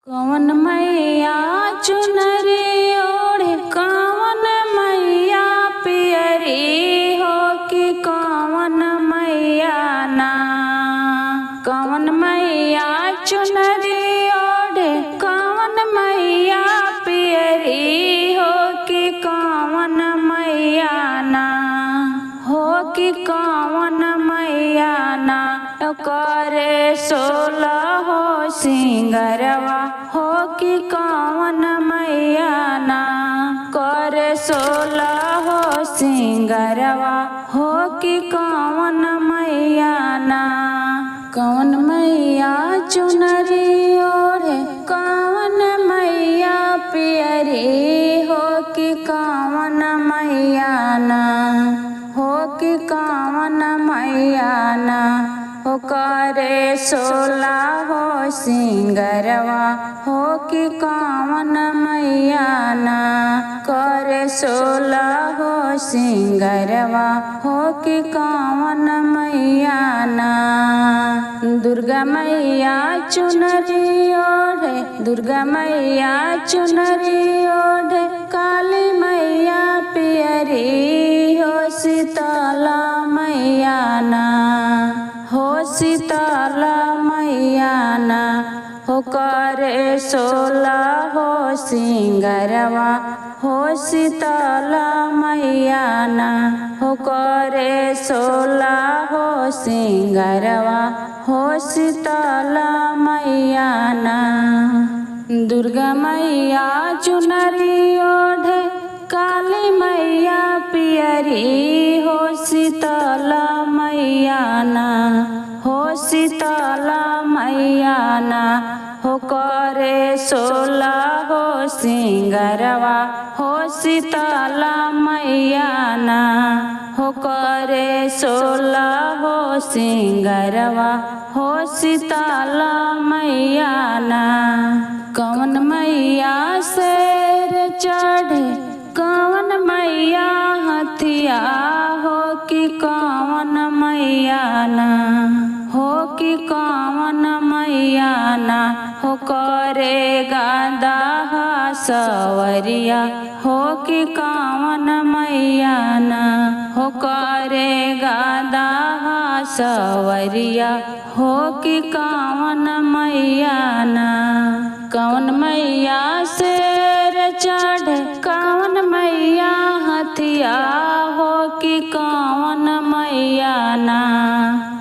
कवन मैया चुनरी ओढ़े कवन मैया पियरी हो कि कवन मैया ना। कवन मैया चुनरी ओढ़े कवन मैया पियरी हो कि कवन मैया ना। हो कि कवन मैया ना। करे 16 हो सिंगरवा हो कि कवन मैया ना। करे 16 हो सिंगरवा हो कि कवन मैया ना। कवन मैया चुनरी ओढ़े कवन मैया पियरी हो कि कवन मैया ना। हो कि कवन मैया ना। हो करे 16 हो सिंगरवा हो कि कवन मैया ना। करे 16 हो सिंगरवा हो कि कवन मैया ना। दुर्गा मैया चुनरी ओढ़े दुर्गा मैया चुनरी ओढ़े काली मैया पियरी हो शीतला मैया ना। हो शीतला मैया ना। हो करे 16 हो सिंगरवा हो शीतला मैया ना। हो करे 16 हो सिंगरवा हो शीतला मैया ना। दुर्गा मैया चुनरी ओढ़े काली मैया पियरी हो शीतला मैया ना। हो शीतला मैया ना। हो करे 16 हो सिंगरवा हो शीतला मैया ना। हो करे 16 हो सिंगरवा हो शीतला मैया ना। कवन मैया शेर चढ़े कवन मैया हथिया हो कि कवन मैया ना। हो कि कवन मैया ना। हो करे गादा सवरिया हो कि कवन मैया ना। हो करे गादा सवरिया हो कि कवन मैया ना। कवन मैया शेर चढ़े कवन मैया हथिया हो कि कवन मैया ना।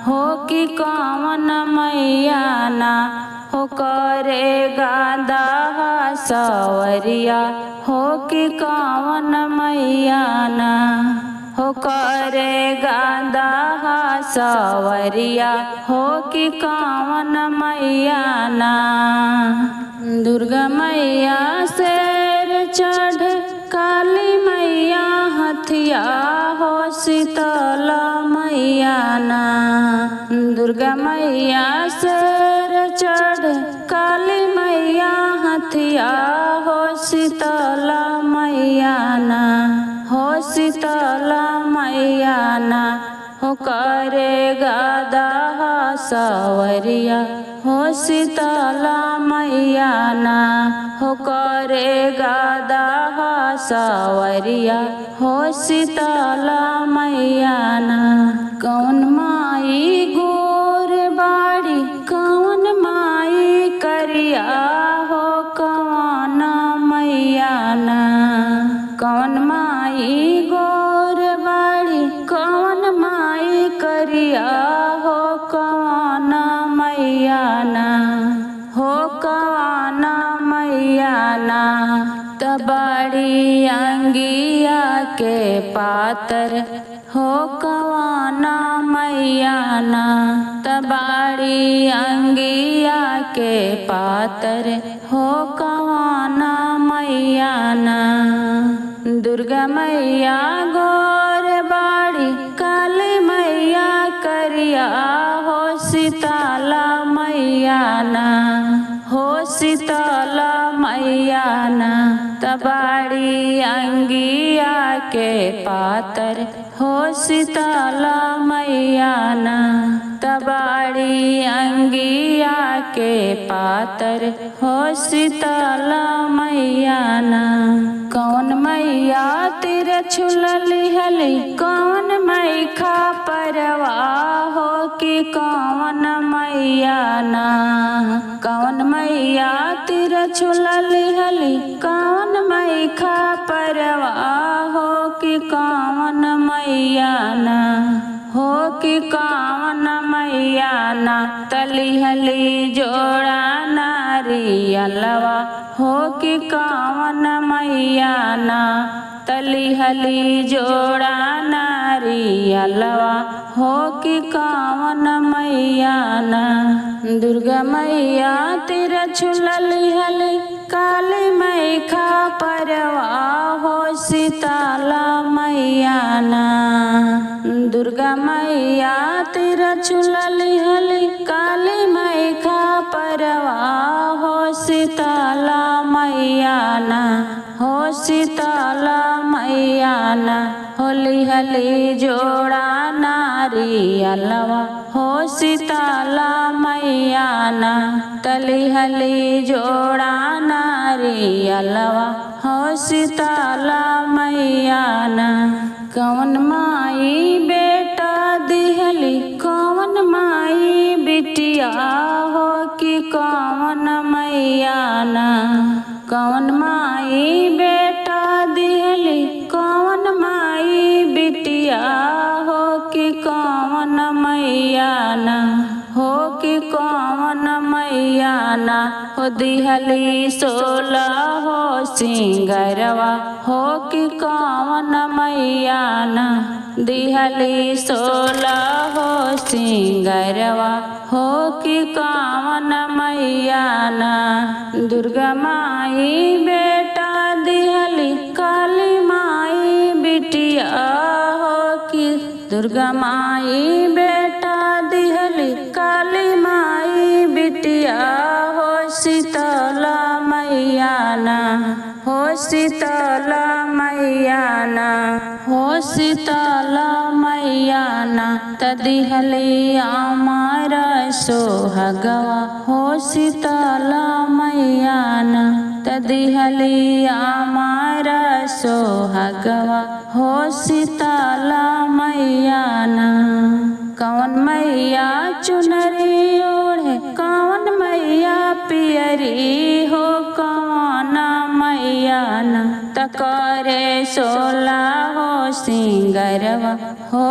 हो कि कवन मैया ना। हो करे गादा सवरिया हो कि कवन मैया ना। हो करे गादा सवरिया हो कि कवन मैया ना। दुर्गा मैया शेर चढ़े काली मैया हथिया हो शीतला मैया ना। दुर्गा मैया शेर चढ़े काली मैया हथिया हो शीतला मैया ना। हो शीतला मैया ना। हो करे गादा सवरिया हो शीतला मैया ना। हो करे गादा सवरिया हो शीतला मैया ना। कौन माई गोर बाड़ी कौन माई करिया हो कौन मैया ना। कौन माई गोर बाड़ी कौन माई करिया हो कौन मैया ना। हो कौन मैया ना। तबाड़ी अंगिया के पातर हो कौन मैया ना। तबाड़ी अंगिया के पातर हो कौन मैया ना। दुर्गा मैया गोर बाड़ी काली मैया करिया हो शीतला मैया ना। हो शीतला मैया ना। तबाड़ी अंगिया के पातर हो शीतला मैया ना। तबाड़ी अंगिया के पातर हो शीतला मैया ना। कौन मैया तिर छुलली हली कौन मैखा परवा हो कि कौन मैया ना। कौन मैया तिर छुलली हली कौन मैखा परवा हो कि कौन मैया ना। हो कि कौन मैया ना। तली हली जोड़ा नारियलवा हो कि कौन मैया ना। तली हली जोड़ा नारियलवा हो कि कौन मैया ना। दुर्गा मैया तिर छुलली हली काली मैखा परवा हो शीतला मैया ना। दुर्गा मैया तिर छुलली हली काली मैखा परवा हो शीतला मैया ना। हो शीतला मैया ना। होली हली जोड़ा नारियलवा हो शीतला मैया ना। तली हली जोड़ा नारियलवा हो शीतला मैया ना। कौन माई बेटा दिहली कौन माई बिटिया हो कि कौन मैया ना। कौन माई बेटा दिहली कौन माई बिटिया हो कि कौन मैया ना। हो कि कौन मैया ना। हो दिहली 16 हो सिंगरवा हो कि कौन मैया ना। दिहली 16 हो सिंगरवा हो कि कौन मैया ना। दुर्गा माई बेटा दिहली काली माई बिटिया हो कि। दुर्गा माई बेटा दिहली काली माई बिटिया हो शीतला मैया ना। हो शीतला मैया ना। हो शीतला मैया ना। तदिहली अमर सोहगवा हो शीतला मैया ना। तदिहली अमर सोहगवा हो शीतला मैया ना। कौन मैया चुनरी ओढ़े कौन मैया पियरी हो कौन मैया ना। तकरे 16 हो सिंगरवा हो